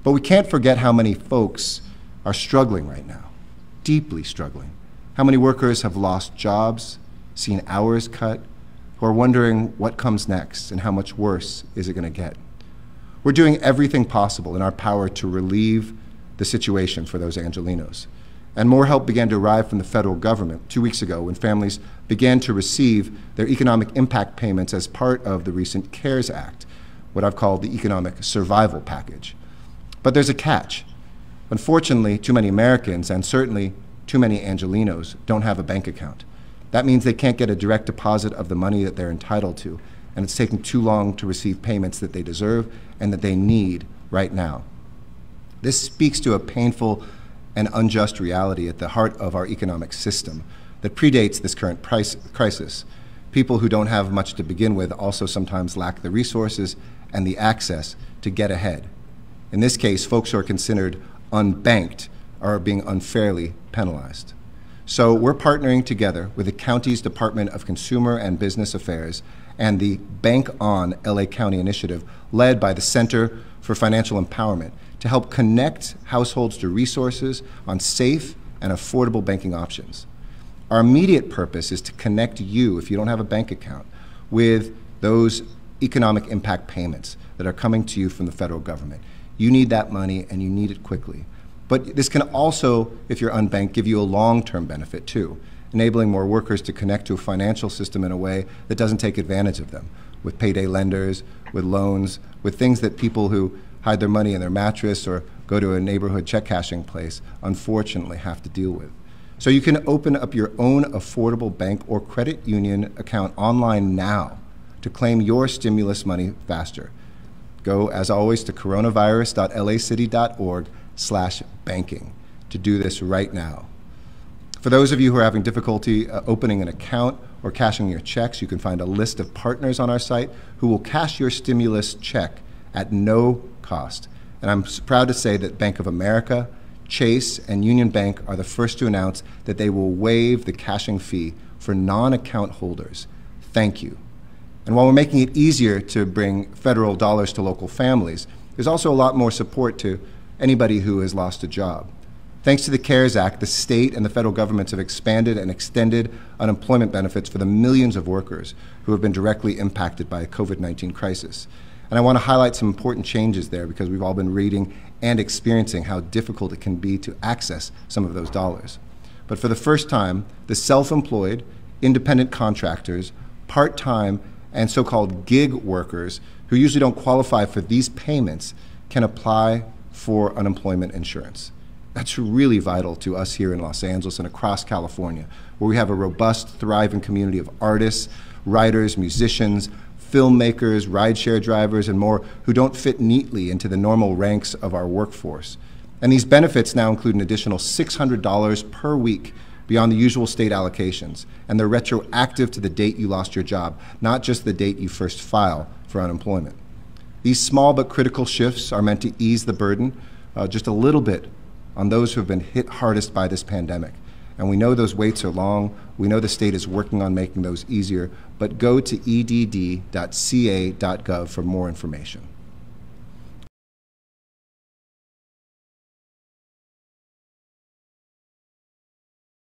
But we can't forget how many folks are struggling right now, deeply struggling. How many workers have lost jobs, seen hours cut, who are wondering what comes next and how much worse is it going to get. We're doing everything possible in our power to relieve the situation for those Angelenos. And more help began to arrive from the federal government 2 weeks ago when families began to receive their economic impact payments as part of the recent CARES Act, what I've called the economic survival package. But there's a catch. Unfortunately, too many Americans, and certainly too many Angelenos, don't have a bank account. That means they can't get a direct deposit of the money that they're entitled to, and it's taking too long to receive payments that they deserve and that they need right now. This speaks to a painful and unjust reality at the heart of our economic system that predates this current crisis. People who don't have much to begin with also sometimes lack the resources and the access to get ahead. In this case, folks who are considered unbanked are being unfairly penalized. So we're partnering together with the county's Department of Consumer and Business Affairs and the Bank On LA County initiative led by the Center for Financial Empowerment to help connect households to resources on safe and affordable banking options. Our immediate purpose is to connect you, if you don't have a bank account, with those economic impact payments that are coming to you from the federal government. You need that money and you need it quickly. But this can also, if you're unbanked, give you a long-term benefit too, enabling more workers to connect to a financial system in a way that doesn't take advantage of them, with payday lenders, with loans, with things that people who hide their money in their mattress or go to a neighborhood check cashing place unfortunately have to deal with. So you can open up your own affordable bank or credit union account online now to claim your stimulus money faster. Go, as always, to coronavirus.lacity.org/banking to do this right now. For those of you who are having difficulty opening an account or cashing your checks, you can find a list of partners on our site who will cash your stimulus check at no cost. And I'm proud to say that Bank of America, Chase, and Union Bank are the first to announce that they will waive the cashing fee for non-account holders. Thank you. And while we're making it easier to bring federal dollars to local families, there's also a lot more support to anybody who has lost a job. Thanks to the CARES Act, the state and the federal governments have expanded and extended unemployment benefits for the millions of workers who have been directly impacted by the COVID-19 crisis. And I want to highlight some important changes there because we've all been reading and experiencing how difficult it can be to access some of those dollars. But for the first time, the self-employed, independent contractors, part-time, and so-called gig workers who usually don't qualify for these payments can apply for unemployment insurance. That's really vital to us here in Los Angeles and across California, where we have a robust, thriving community of artists, writers, musicians, filmmakers, rideshare drivers, and more who don't fit neatly into the normal ranks of our workforce. And these benefits now include an additional $600 per week beyond the usual state allocations, and they're retroactive to the date you lost your job, not just the date you first file for unemployment. These small but critical shifts are meant to ease the burden just a little bit on those who have been hit hardest by this pandemic. And we know those waits are long. We know the state is working on making those easier, but go to edd.ca.gov for more information.